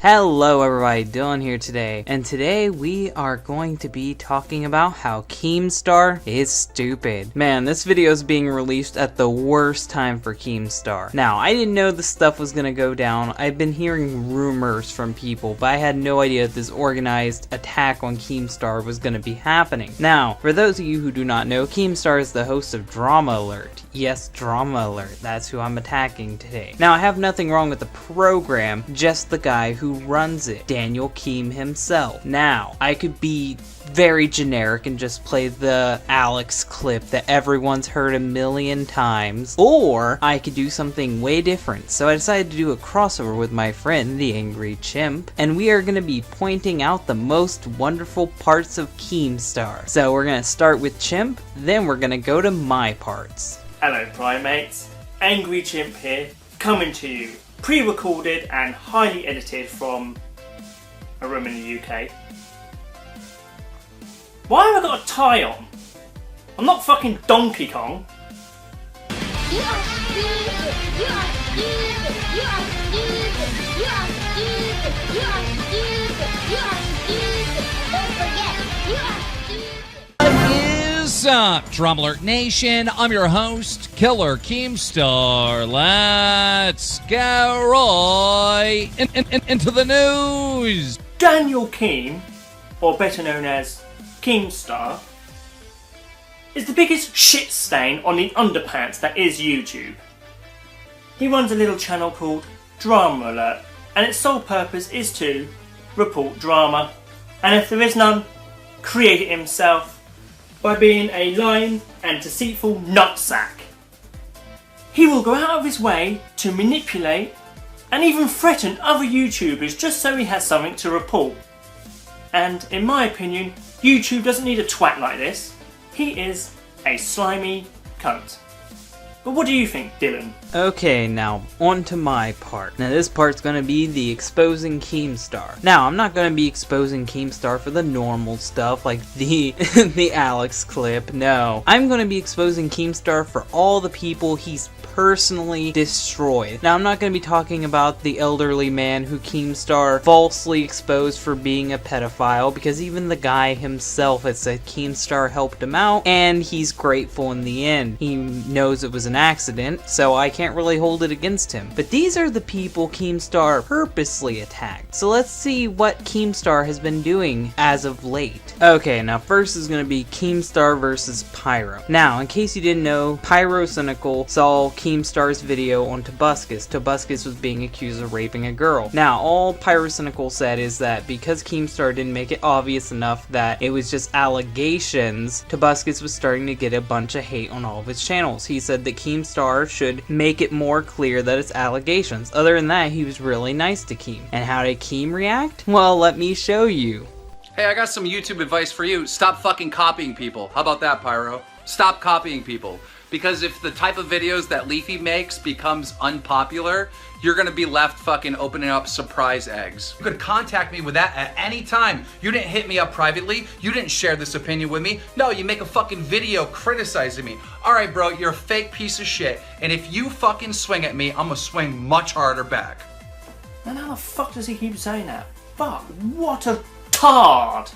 Hello everybody, Dylan here today, and today we are going to be talking about how Keemstar is stupid. Man, this video is being released at the worst time for Keemstar. Now, I didn't know this stuff was gonna go down. I've been hearing rumors from people, but I had no idea that this organized attack on Keemstar was gonna be happening. Now, for those of you who do not know, Keemstar is the host of Drama Alert. Yes, Drama Alert. That's who I'm attacking today. Now, I have nothing wrong with the program, just the guy who runs it, Daniel Keem himself. Now, I could be very generic and just play the Alex clip that everyone's heard a million times, or I could do something way different. So I decided to do a crossover with my friend, the Angry Chimp, and we are going to be pointing out the most wonderful parts of Keemstar. So we're going to start with Chimp, then we're going to go to my parts. Hello Primates, Angry Chimp here, coming to you, pre-recorded and highly edited from a room in the UK. Why have I got a tie on? I'm not fucking Donkey Kong. You are stupid, you are stupid, you are stupid, you are stupid, you are stupid, you are stupid. Don't forget, you are stupid. What is up, Drama Alert Nation? I'm your host, Killer Keemstar. Let's go right into the news. Daniel Keem, or better known as Keemstar, is the biggest shit stain on the underpants that is YouTube. He runs a little channel called Drama Alert, and its sole purpose is to report drama, and if there is none, create it himself by being a lying and deceitful nutsack. He will go out of his way to manipulate and even threaten other YouTubers just so he has something to report. And in my opinion, YouTube doesn't need a twat like this. He is a slimy cunt. But what do you think, Dylan? Okay, now on to my part. Now this part's gonna be the exposing Keemstar. Now I'm not gonna be exposing Keemstar for the normal stuff like the the Alex clip. No, I'm gonna be exposing Keemstar for all the people he's personally destroyed. Now I'm not going to be talking about the elderly man who Keemstar falsely exposed for being a pedophile, because even the guy himself has said Keemstar helped him out and he's grateful in the end. He knows it was an accident, so I can't really hold it against him. But these are the people Keemstar purposely attacked. So let's see what Keemstar has been doing as of late. Okay, now first is going to be Keemstar versus Pyro. Now, in case you didn't know, Pyro Cynical saw Keemstar's video on Tobuscus. Tobuscus was being accused of raping a girl. Now, all Pyrocynical said is that because Keemstar didn't make it obvious enough that it was just allegations, Tobuscus was starting to get a bunch of hate on all of his channels. He said that Keemstar should make it more clear that it's allegations. Other than that, he was really nice to Keem. And how did Keem react? Well, let me show you. Hey, I got some YouTube advice for you. Stop fucking copying people. How about that, Pyro? Stop copying people. Because if the type of videos that Leafy makes becomes unpopular, you're gonna be left fucking opening up surprise eggs. You could contact me with that at any time. You didn't hit me up privately. You didn't share this opinion with me. No, you make a fucking video criticizing me. All right, bro, you're a fake piece of shit. And if you fucking swing at me, I'm gonna swing much harder back. And how the fuck does he keep saying that? Fuck, what a tard!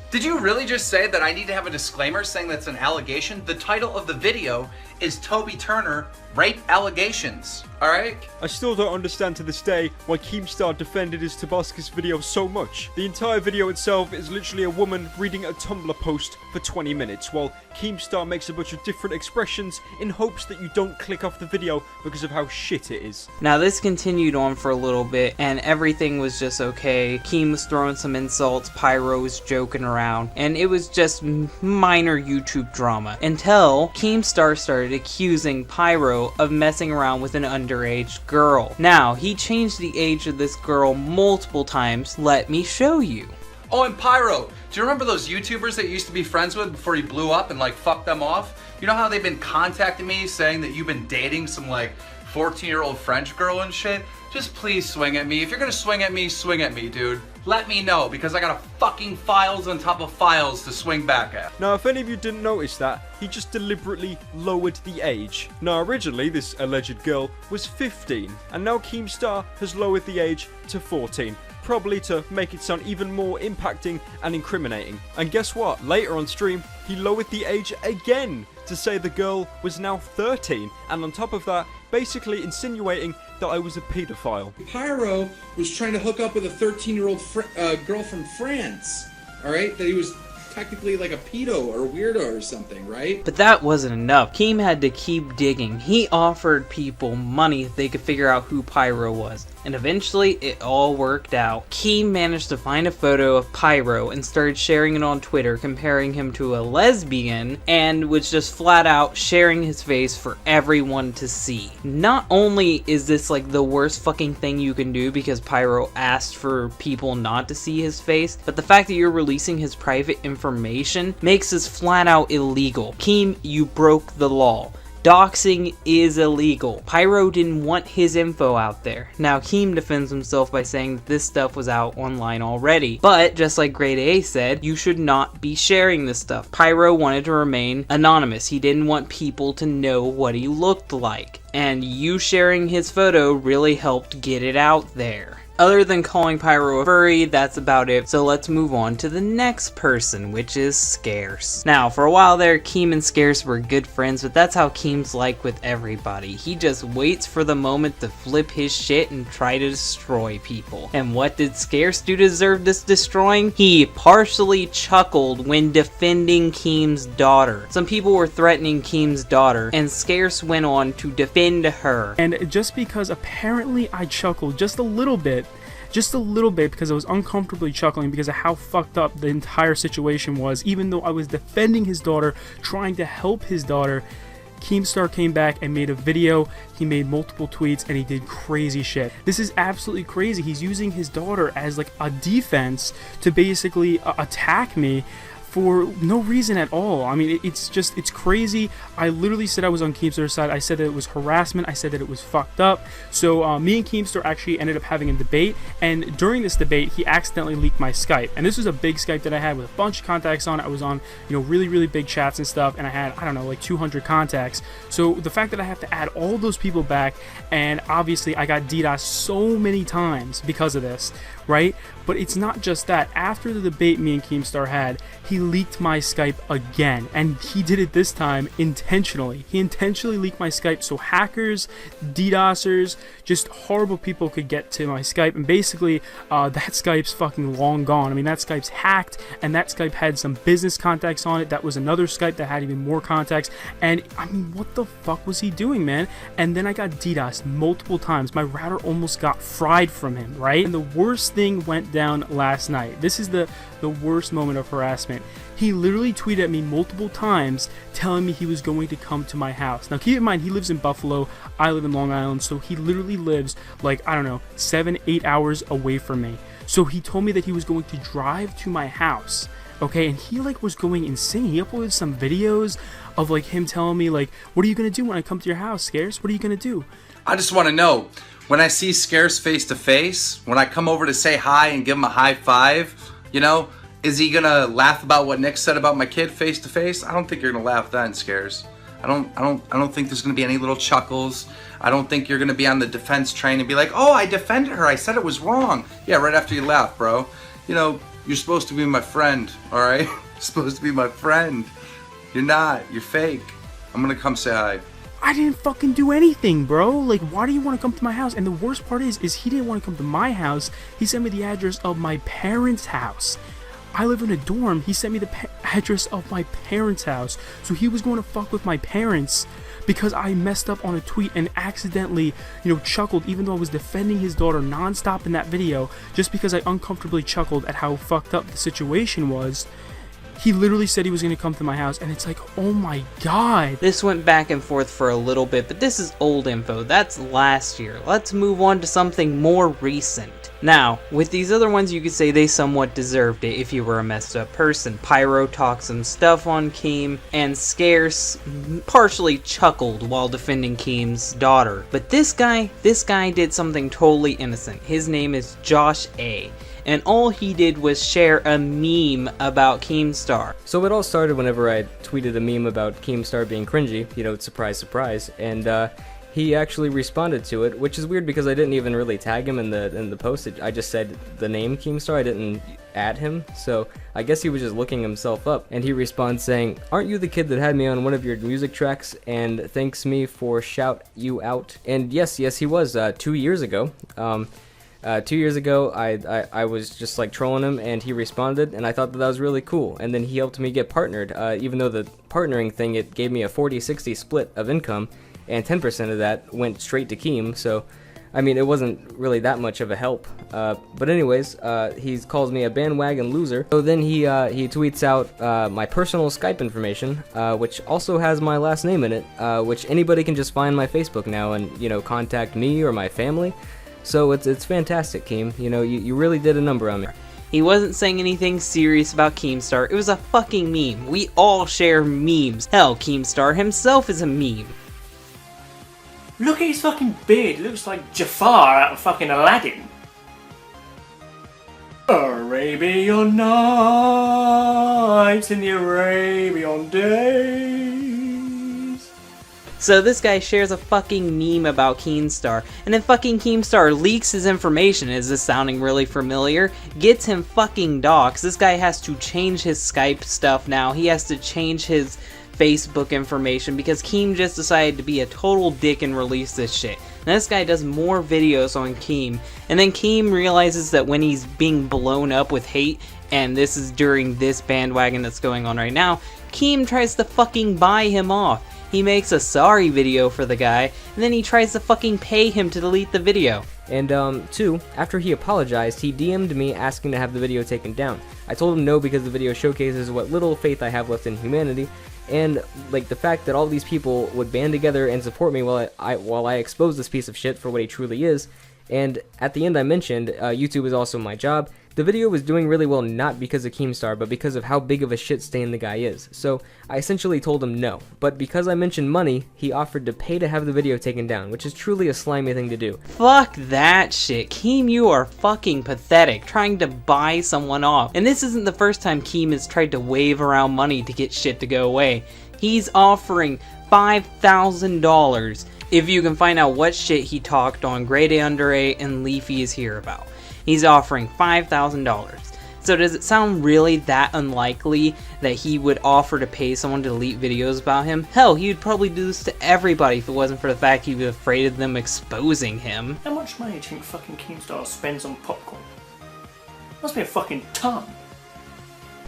Did you really just say that I need to have a disclaimer saying that's an allegation? The title of the video is Toby Turner Rape Allegations, alright? I still don't understand to this day why Keemstar defended his Tobuscus video so much. The entire video itself is literally a woman reading a Tumblr post for 20 minutes, while Keemstar makes a bunch of different expressions in hopes that you don't click off the video because of how shit it is. Now this continued on for a little bit and everything was just okay. Keem was throwing some insults, Pyro was joking around, and it was just minor YouTube drama until Keemstar started accusing Pyro of messing around with an underage girl. Now, he changed the age of this girl multiple times. Let me show you. Oh, and Pyro, do you remember those YouTubers that you used to be friends with before you blew up and like fucked them off? You know how they've been contacting me saying that you've been dating some like 14-year-old French girl and shit? just please swing at me. If you're gonna swing at me, dude. Let me know, because I got a fucking files on top of files to swing back at. Now, if any of you didn't notice that, he just deliberately lowered the age. Now, originally, this alleged girl was 15, and now Keemstar has lowered the age to 14. Probably to make it sound even more impacting and incriminating. And guess what? Later on stream, he lowered the age again to say the girl was now 13, and on top of that, basically insinuating that I was a pedophile. Pyro was trying to hook up with a 13-year-old girl from France, alright? That he was technically like a pedo or a weirdo or something, right? But that wasn't enough. Keem had to keep digging. He offered people money if they could figure out who Pyro was. And eventually, it all worked out. Keem managed to find a photo of Pyro and started sharing it on Twitter, comparing him to a lesbian, and was just flat out sharing his face for everyone to see. Not only is this like the worst fucking thing you can do because Pyro asked for people not to see his face, but the fact that you're releasing his private information makes this flat out illegal. Keem, you broke the law. Doxing is illegal. Pyro didn't want his info out there. Now, Keem defends himself by saying that this stuff was out online already. But, just like Grade A said, you should not be sharing this stuff. Pyro wanted to remain anonymous. He didn't want people to know what he looked like. And you sharing his photo really helped get it out there. Other than calling Pyro a furry, that's about it, so let's move on to the next person, which is Scarce. Now, for a while there, Keem and Scarce were good friends, but that's how Keem's like with everybody. He just waits for the moment to flip his shit and try to destroy people. And what did Scarce do to deserve this destroying? He partially chuckled when defending Keem's daughter. Some people were threatening Keem's daughter, and Scarce went on to defend her. And just because apparently I chuckled just a little bit because I was uncomfortably chuckling because of how fucked up the entire situation was, even though I was defending his daughter, trying to help his daughter, Keemstar came back and made a video, he made multiple tweets, and he did crazy shit. This is absolutely crazy. He's using his daughter as like a defense to basically attack me for no reason at all. I mean, it's crazy. I literally said I was on Keemstar's side. I said that it was harassment. I said that it was fucked up. So me and Keemstar actually ended up having a debate, and during this debate, he accidentally leaked my Skype. And this was a big Skype that I had with a bunch of contacts on. I was on, really, really big chats and stuff, and I had, I don't know, like 200 contacts. So the fact that I have to add all those people back, and obviously I got DDoS so many times because of this, right? But it's not just that. After the debate me and Keemstar had, he leaked my Skype again, and he did it this time intentionally. He intentionally leaked my Skype so hackers, DDoSers, just horrible people could get to my Skype, and basically that Skype's fucking long gone. I mean, that Skype's hacked, and that Skype had some business contacts on it. That was another Skype that had even more contacts, and I mean, what the fuck was he doing, man? And then I got DDoSed multiple times. My router almost got fried from him, right? And the worst thing went down last night. This is the worst moment of harassment. He literally tweeted at me multiple times telling me he was going to come to my house. Now keep in mind, he lives in Buffalo, I live in Long Island, so he literally lives like, I don't know, 7-8 hours away from me. So he told me that he was going to drive to my house, okay, and he like was going insane. He uploaded some videos of like him telling me like, what are you gonna do when I come to your house, Scarce? What are you gonna do? I just want to know, when I see Scarce face to face, when I come over to say hi and give him a high five, is he gonna laugh about what Nick said about my kid face to face? I don't think you're gonna laugh then, Scarce. I don't think there's gonna be any little chuckles. I don't think you're gonna be on the defense train and be like, oh, I defended her, I said it was wrong. Yeah, right after you laugh, bro. You're supposed to be my friend, all right? You're supposed to be my friend. You're not, you're fake. I'm gonna come say hi. I didn't fucking do anything, bro. Like, why do you want to come to my house? And the worst part is he didn't want to come to my house. He sent me the address of my parents' house. I live in a dorm. He sent me the address of my parents' house. So he was going to fuck with my parents because I messed up on a tweet and accidentally, chuckled, even though I was defending his daughter nonstop in that video, just because I uncomfortably chuckled at how fucked up the situation was. He literally said he was going to come to my house, and it's like, oh my god. This went back and forth for a little bit, but this is old info. That's last year. Let's move on to something more recent. Now, with these other ones, you could say they somewhat deserved it if you were a messed up person. Pyro talked some stuff on Keem, and Scarce partially chuckled while defending Keem's daughter. But this guy did something totally innocent. His name is Josh A. And all he did was share a meme about Keemstar. So it all started whenever I tweeted a meme about Keemstar being cringy, you know, surprise, surprise, and he actually responded to it, which is weird because I didn't even really tag him in the post. I just said the name Keemstar, I didn't add him, so I guess he was just looking himself up. And he responds saying, "Aren't you the kid that had me on one of your music tracks and thanks me for shout you out?" And yes, he was, 2 years ago. 2 years ago, I was just like trolling him, and he responded, and I thought that was really cool. And then he helped me get partnered, even though the partnering thing, it gave me a 40-60 split of income, and 10% of that went straight to Keem, so, I mean, it wasn't really that much of a help. But anyways, he calls me a bandwagon loser. So then he tweets out my personal Skype information, which also has my last name in it, which anybody can just find my Facebook now and, you know, contact me or my family. So it's fantastic, Keem. You know, you really did a number on me. He wasn't saying anything serious about Keemstar. It was a fucking meme. We all share memes. Hell, Keemstar himself is a meme. Look at his fucking beard, looks like Jafar out of fucking Aladdin. Arabian Nights in the Arabian Days. So this guy shares a fucking meme about Keemstar, and then fucking Keemstar leaks his information. Is this sounding really familiar? Gets him fucking doxxed. This guy has to change his Skype stuff now. He has to change his Facebook information because Keem just decided to be a total dick and release this shit. And this guy does more videos on Keem, and then Keem realizes that when he's being blown up with hate, and this is during this bandwagon that's going on right now, Keem tries to fucking buy him off. He makes a sorry video for the guy, and then he tries to fucking pay him to delete the video. And, 2, after he apologized, he DM'd me asking to have the video taken down. I told him no because the video showcases what little faith I have left in humanity, and, like, the fact that all these people would band together and support me while I expose this piece of shit for what he truly is. And at the end I mentioned, YouTube is also my job. The video was doing really well not because of Keemstar, but because of how big of a shit stain the guy is. So I essentially told him no, but because I mentioned money, he offered to pay to have the video taken down, which is truly a slimy thing to do. Fuck that shit. Keem, you are fucking pathetic, trying to buy someone off. And this isn't the first time Keem has tried to wave around money to get shit to go away. He's offering $5,000 if you can find out what shit he talked on Grade A Under A and Leafy is Here about. He's offering $5,000. So does it sound really that unlikely that he would offer to pay someone to delete videos about him? Hell, he would probably do this to everybody if it wasn't for the fact he was afraid of them exposing him. How much money do you think fucking Keemstar spends on popcorn? Must be a fucking ton.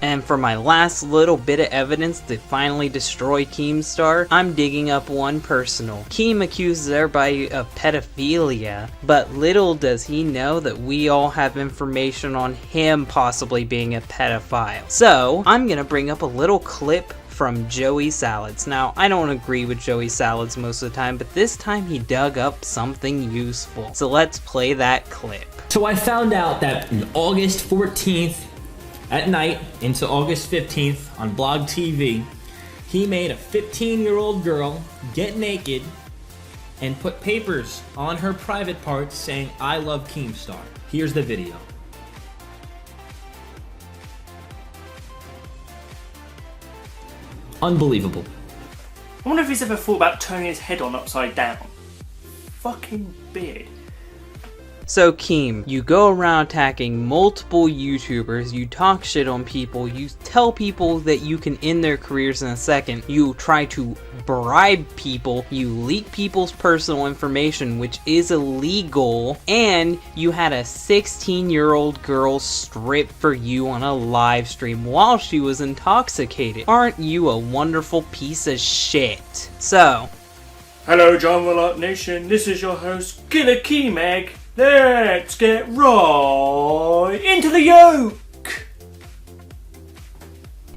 And for my last little bit of evidence to finally destroy Keemstar, I'm digging up one personal. Keem accuses everybody of pedophilia, but little does he know that we all have information on him possibly being a pedophile. So, I'm gonna bring up a little clip from Joey Salads. Now, I don't agree with Joey Salads most of the time, but this time he dug up something useful. So let's play that clip. So I found out that on August 14th, at night into August 15th on Blog TV, he made a 15-year-old girl get naked and put papers on her private parts saying, "I love Keemstar." Here's the video. Unbelievable. I wonder if he's ever thought about turning his head on upside down. Fucking beard. So Keem, you go around attacking multiple YouTubers, you talk shit on people, you tell people that you can end their careers in a second, you try to bribe people, you leak people's personal information, which is illegal, and you had a 16-year-old girl strip for you on a live stream while she was intoxicated. Aren't you a wonderful piece of shit? So, hello John Willart Nation, this is your host, Killer Keemeg. Let's get right into the yoke!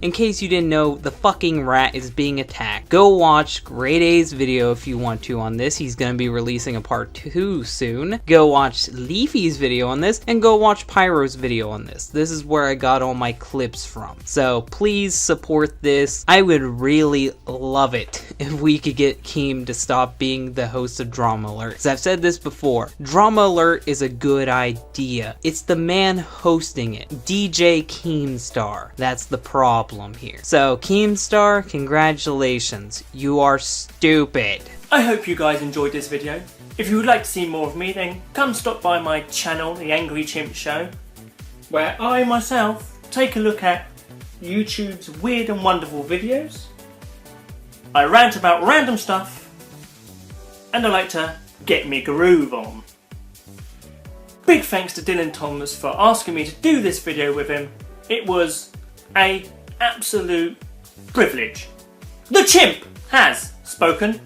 in case you didn't know, the fucking rat is being attacked. Go watch Grade A's video if you want to on this. He's gonna be releasing a part 2 soon. Go watch Leafy's video on this, and go watch Pyro's video on this. This is where I got all my clips from. So please support this. I would really love it if we could get Keem to stop being the host of Drama Alert. As I've said this before, Drama Alert is a good idea. It's the man hosting it, DJ Keemstar. That's the problem here. So Keemstar, congratulations. You are stupid. I hope you guys enjoyed this video. If you would like to see more of me, then come stop by my channel, The Angry Chimp Show, where I myself take a look at YouTube's weird and wonderful videos. I rant about random stuff, and I like to get me groove on. Big thanks to Dylan Thomas for asking me to do this video with him. It was an absolute privilege. The chimp has spoken.